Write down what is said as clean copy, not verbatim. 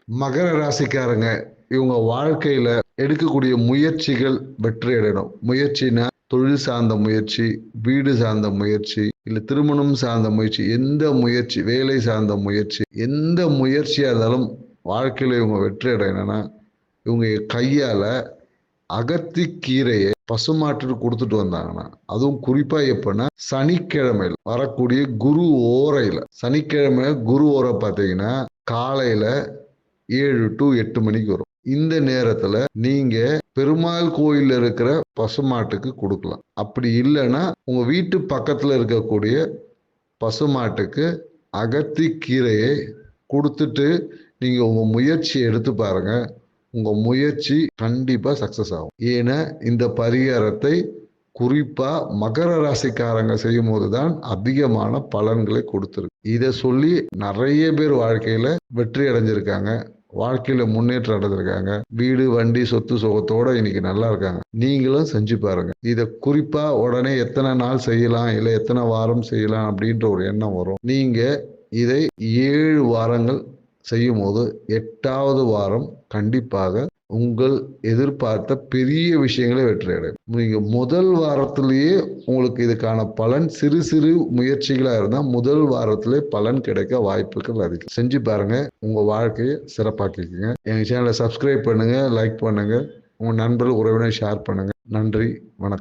மகர ராசிக்காரங்க இவங்க வாழ்க்கையில எடுக்கக்கூடிய முயற்சிகள் வெற்றி அடையணும். முயற்சினா தொழில் சார்ந்த முயற்சி, வீடு சார்ந்த முயற்சி, இல்ல திருமணம் சார்ந்த முயற்சி, எந்த முயற்சி, வேலை சார்ந்த முயற்சி, எந்த முயற்சியா இருந்தாலும் வாழ்க்கையில இவங்க வெற்றி அடையணும்னா இவங்க கையால அகத்திக்கீரையை பசுமாட்டுக்கு கொடுத்துட்டு வந்தாங்கன்னா, அதுவும் குறிப்பா எப்பன்னா சனிக்கிழமையில் வரக்கூடிய குரு ஓரையில, சனிக்கிழமை குரு ஓரை பார்த்தீங்கன்னா காலையில 7 to 8 மணிக்கு வரும். இந்த நேரத்துல நீங்க பெருமாள் கோயில்ல இருக்கிற பசுமாட்டுக்கு கொடுக்கலாம். அப்படி இல்லைன்னா உங்க வீட்டு பக்கத்துல இருக்கக்கூடிய பசுமாட்டுக்கு அகத்தி கீரையை கொடுத்துட்டு நீங்க உங்க முயற்சியை எடுத்து பாருங்க. உங்க முயற்சி கண்டிப்பா சக்சஸ் ஆகும். ஏன்னா இந்த பரிகாரத்தை குறிப்பா மகர ராசிக்காரங்க செய்யும் போதுதான் அதிகமான பலன்களை கொடுத்துருக்கு. இதை சொல்லி நிறைய பேர் வாழ்க்கையில வெற்றி அடைஞ்சிருக்காங்க, வாழ்க்கையில முன்னேற்றம் அடைஞ்சிருக்காங்க, வீடு வண்டி சொத்து சுகத்தோட இன்னைக்கு நல்லா இருக்காங்க. நீங்களும் செஞ்சு பாருங்க. இதை குறிப்பா உடனே எத்தனை நாள் செய்யலாம், இல்லை எத்தனை வாரம் செய்யலாம் அப்படின்ற ஒரு எண்ணம் வரும். நீங்க இதை 7 வாரங்கள் செய்யும் போது 8வது வாரம் கண்டிப்பாக உங்கள் எதிர்பார்த்த பெரிய விஷயங்களே வெற்றி அடையும். நீங்க முதல் வாரத்திலேயே உங்களுக்கு இதுக்கான பலன் சிறு சிறு முயற்சிகளா இருந்தா முதல் வாரத்திலே பலன் கிடைக்க வாய்ப்புகள் அதிகம். செஞ்சு பாருங்க, உங்க வாழ்க்கையை சிறப்பாக்கிக்கங்க. எங்க சேனலை சப்ஸ்கிரைப் பண்ணுங்க, லைக் பண்ணுங்க, உங்க நண்பர்கள் உறவினர் ஷேர் பண்ணுங்க. நன்றி, வணக்கம்.